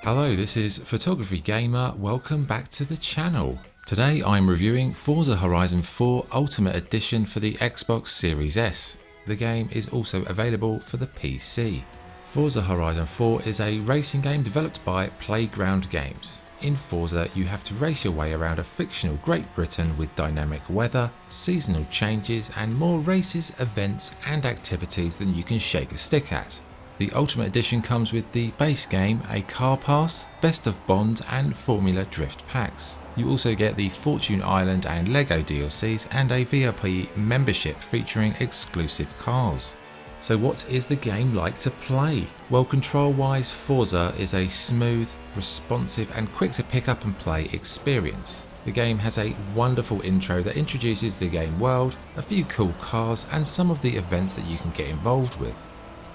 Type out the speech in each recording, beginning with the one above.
Hello, this is Photography Gamer. Welcome back to the channel. Today I'm reviewing Forza Horizon 4 Ultimate Edition for the Xbox Series S. The game is also available for the PC. Forza Horizon 4 is a racing game developed by Playground Games. In Forza, you have to race your way around a fictional Great Britain with dynamic weather, seasonal changes, and more races, events, and activities than you can shake a stick at. The Ultimate Edition comes with the base game, a car pass, Best of Bond, and Formula Drift packs. You also get the Fortune Island and Lego DLCs and a VIP membership featuring exclusive cars. So what is the game like to play? Well, control-wise, Forza is a smooth, responsive and quick to pick up and play experience. The game has a wonderful intro that introduces the game world, a few cool cars and some of the events that you can get involved with.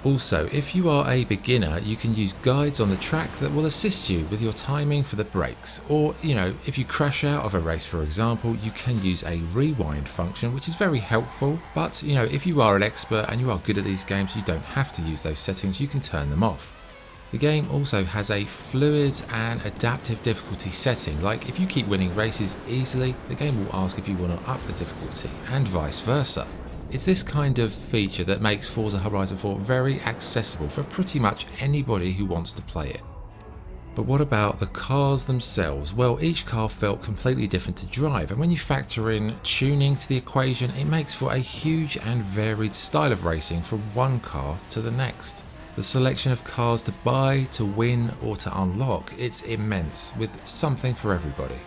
Also, if you are a beginner, you can use guides on the track that will assist you with your timing for the brakes. Or, if you crash out of a race, for example, you can use a rewind function, which is very helpful. But, if you are an expert and you are good at these games, you don't have to use those settings, you can turn them off. The game also has a fluid and adaptive difficulty setting, like if you keep winning races easily, the game will ask if you want to up the difficulty, and vice versa. It's this kind of feature that makes Forza Horizon 4 very accessible for pretty much anybody who wants to play it. But what about the cars themselves? Well, each car felt completely different to drive, and when you factor in tuning to the equation, it makes for a huge and varied style of racing from one car to the next. The selection of cars to buy, to win, or to unlock, it's immense, with something for everybody.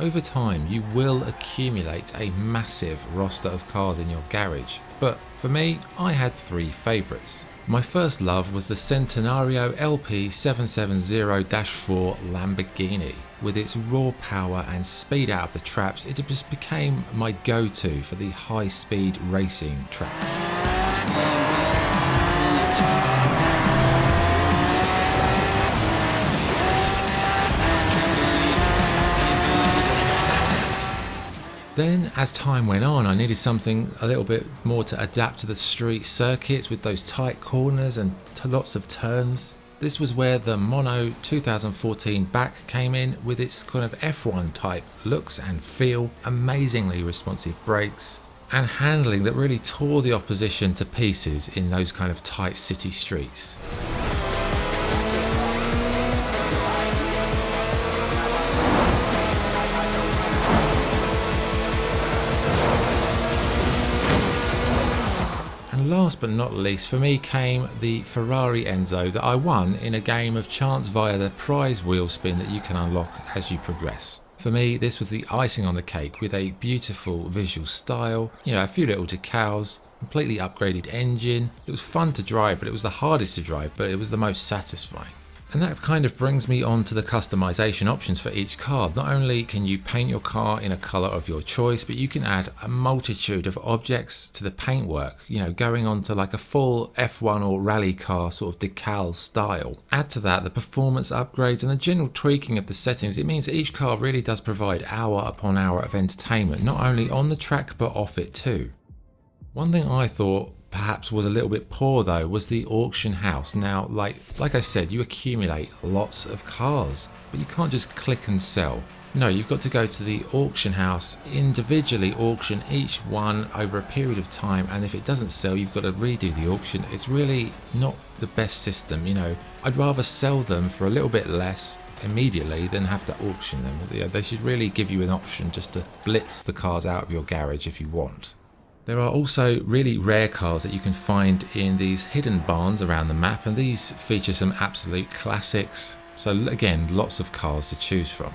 Over time, you will accumulate a massive roster of cars in your garage, but for me, I had three favourites. My first love was the Centenario LP770-4 Lamborghini. With its raw power and speed out of the traps, it just became my go-to for the high-speed racing tracks. Then, as time went on, I needed something a little bit more to adapt to the street circuits with those tight corners and lots of turns. This was where the Mono 2014 back came in with its kind of F1 type looks and feel, amazingly responsive brakes, and handling that really tore the opposition to pieces in those kind of tight city streets. Last but not least, for me came the Ferrari Enzo that I won in a game of chance via the prize wheel spin that you can unlock as you progress. For me, this was the icing on the cake with a beautiful visual style, a few little decals, completely upgraded engine. It was fun to drive, but it was the hardest to drive, but it was the most satisfying. And that kind of brings me on to the customization options for each car. Not only can you paint your car in a colour of your choice, but you can add a multitude of objects to the paintwork, going on to like a full F1 or rally car sort of decal style. Add to that the performance upgrades and the general tweaking of the settings. It means that each car really does provide hour upon hour of entertainment, not only on the track but off it too. One thing I thought perhaps was a little bit poor though was the auction house. Now, like I said, you accumulate lots of cars, but you can't just click and sell. No, you've got to go to the auction house, individually auction each one over a period of time, and if it doesn't sell, you've got to redo the auction. It's really not the best system, I'd rather sell them for a little bit less immediately than have to auction them. They should really give you an option just to blitz the cars out of your garage if you want. There are also really rare cars that you can find in these hidden barns around the map, and these feature some absolute classics. So again, lots of cars to choose from.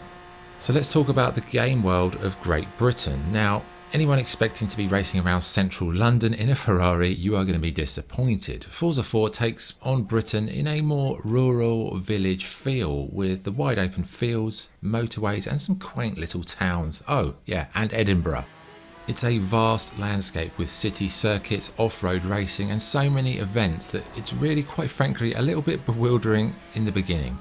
So let's talk about the game world of Great Britain. Now, anyone expecting to be racing around central London in a Ferrari, you are going to be disappointed. Forza 4 takes on Britain in a more rural village feel, with the wide open fields, motorways and some quaint little towns. Oh yeah, and Edinburgh. It's a vast landscape with city circuits, off-road racing and so many events that it's really, quite frankly, a little bit bewildering in the beginning.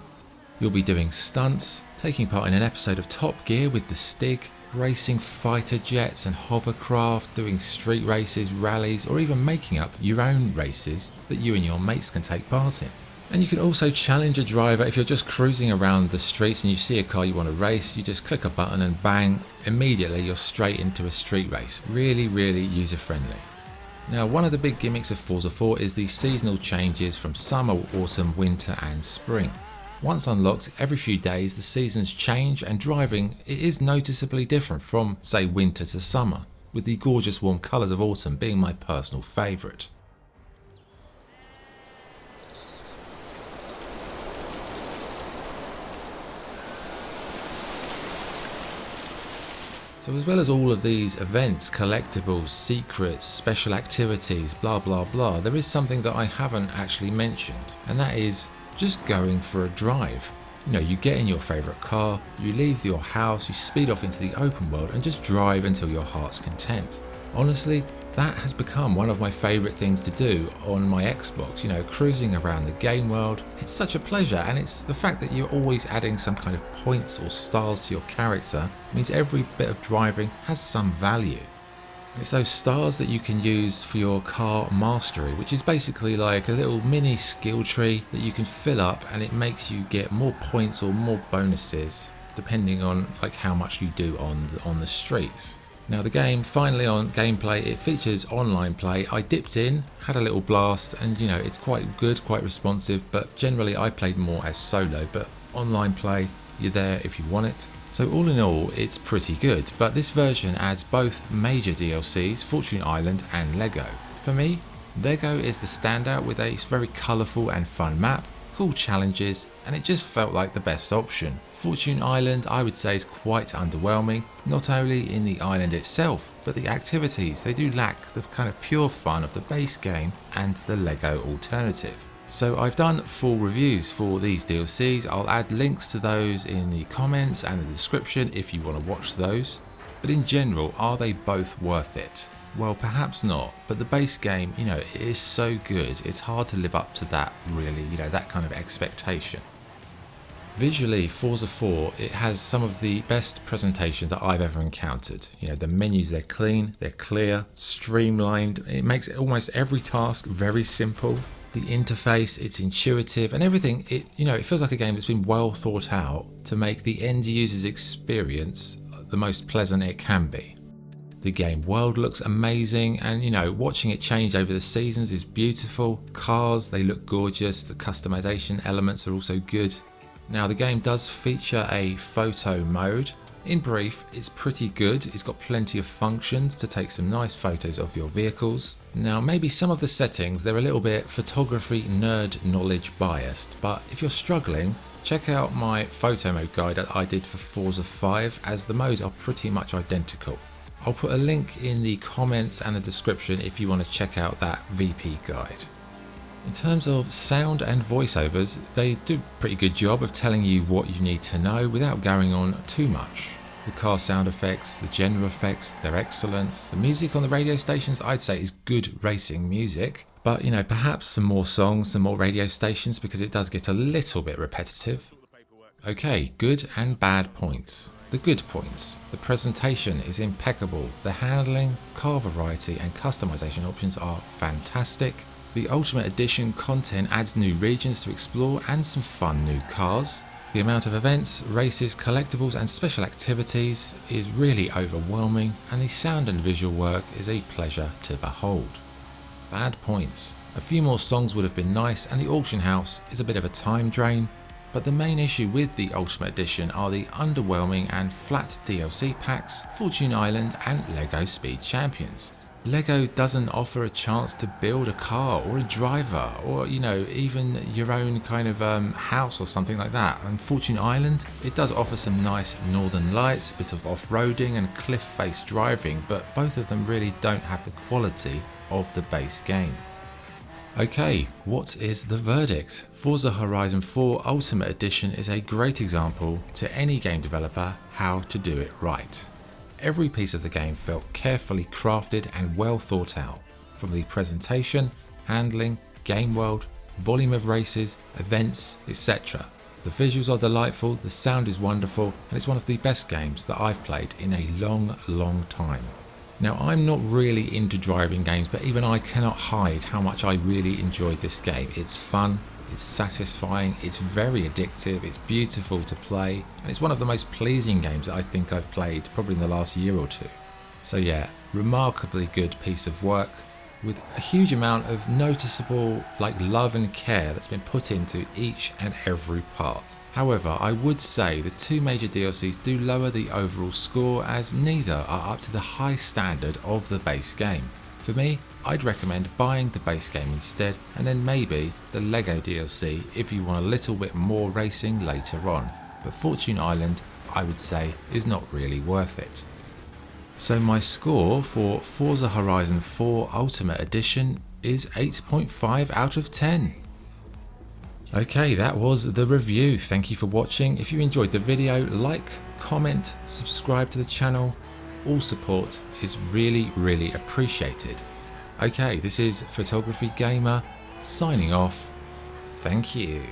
You'll be doing stunts, taking part in an episode of Top Gear with the Stig, racing fighter jets and hovercraft, doing street races, rallies or even making up your own races that you and your mates can take part in. And you can also challenge a driver. If you're just cruising around the streets and you see a car you want to race, you just click a button and bang, immediately you're straight into a street race. Really, really user friendly. Now, one of the big gimmicks of Forza 4 is the seasonal changes from summer, autumn, winter and spring. Once unlocked, every few days the seasons change and driving it is noticeably different from, say, winter to summer, with the gorgeous warm colours of autumn being my personal favourite. So as well as all of these events, collectibles, secrets, special activities, blah blah blah, there is something that I haven't actually mentioned, and that is just going for a drive. You know, you get in your favourite car, you leave your house, you speed off into the open world and just drive until your heart's content. Honestly, that has become one of my favourite things to do on my Xbox, you know, cruising around the game world. It's such a pleasure, and it's the fact that you're always adding some kind of points or stars to your character means every bit of driving has some value. And it's those stars that you can use for your car mastery, which is basically like a little mini skill tree that you can fill up, and it makes you get more points or more bonuses depending on like how much you do on the streets. Now the game, finally on gameplay, it features online play. I dipped in, had a little blast, and you know, it's quite good, quite responsive, but generally I played more as solo, but online play, you're there if you want it. So all in all, it's pretty good, but this version adds both major DLCs, Fortune Island and Lego. For me, Lego is the standout with a very colourful and fun map, cool challenges, and it just felt like the best option. Fortune Island, I would say, is quite underwhelming, not only in the island itself, but the activities. They do lack the kind of pure fun of the base game and the Lego alternative. So I've done full reviews for these DLCs. I'll add links to those in the comments and the description if you want to watch those. But in general, are they both worth it? Well, perhaps not, but the base game, you know, it is so good, it's hard to live up to that, really, you know, that kind of expectation. Visually, Forza 4, it has some of the best presentation that I've ever encountered. You know, the menus, they're clean, they're clear, streamlined. It makes almost every task very simple. The interface, it's intuitive, and everything, it feels like a game that's been well thought out to make the end user's experience the most pleasant it can be. The game world looks amazing, and you know, watching it change over the seasons is beautiful. Cars, they look gorgeous. The customization elements are also good. Now the game does feature a photo mode. In brief, it's pretty good. It's got plenty of functions to take some nice photos of your vehicles. Now maybe some of the settings, they're a little bit photography nerd knowledge biased, but if you're struggling, check out my photo mode guide that I did for Forza 5, as the modes are pretty much identical. I'll put a link in the comments and the description if you want to check out that VP guide. In terms of sound and voiceovers, they do a pretty good job of telling you what you need to know without going on too much. The car sound effects, the general effects, they're excellent. The music on the radio stations, I'd say, is good racing music. But you know, perhaps some more songs, some more radio stations, because it does get a little bit repetitive. Okay, good and bad points. The good points. The presentation is impeccable. The handling, car variety and customization options are fantastic. The Ultimate Edition content adds new regions to explore and some fun new cars. The amount of events, races, collectibles and special activities is really overwhelming, and the sound and visual work is a pleasure to behold. Bad points. A few more songs would have been nice, and the auction house is a bit of a time drain. But the main issue with the Ultimate Edition are the underwhelming and flat DLC packs, Fortune Island and Lego Speed Champions. Lego doesn't offer a chance to build a car or a driver, or you know, even your own kind of house or something like that. And Fortune Island, it does offer some nice northern lights, a bit of off-roading and cliff face driving, but both of them really don't have the quality of the base game. Okay, what is the verdict? Forza Horizon 4 Ultimate Edition is a great example to any game developer how to do it right. Every piece of the game felt carefully crafted and well thought out, from the presentation, handling, game world, volume of races, events, etc. The visuals are delightful, the sound is wonderful, and it's one of the best games that I've played in a long time. Now, I'm not really into driving games, but even I cannot hide how much I really enjoyed this game. It's fun, It's satisfying, it's very addictive, it's beautiful to play, and it's one of the most pleasing games that I think I've played probably in the last year or two. So yeah, remarkably good piece of work with a huge amount of noticeable love and care that's been put into each and every part. However, I would say the two major DLCs do lower the overall score as neither are up to the high standard of the base game. For me, I'd recommend buying the base game instead, and then maybe the LEGO DLC if you want a little bit more racing later on. But Fortune Island, I would say, is not really worth it. So my score for Forza Horizon 4 Ultimate Edition is 8.5 out of 10. Okay, that was the review. Thank you for watching. If you enjoyed the video, like, comment, subscribe to the channel. All support is really appreciated. Okay, this is Photography Gamer signing off. Thank you.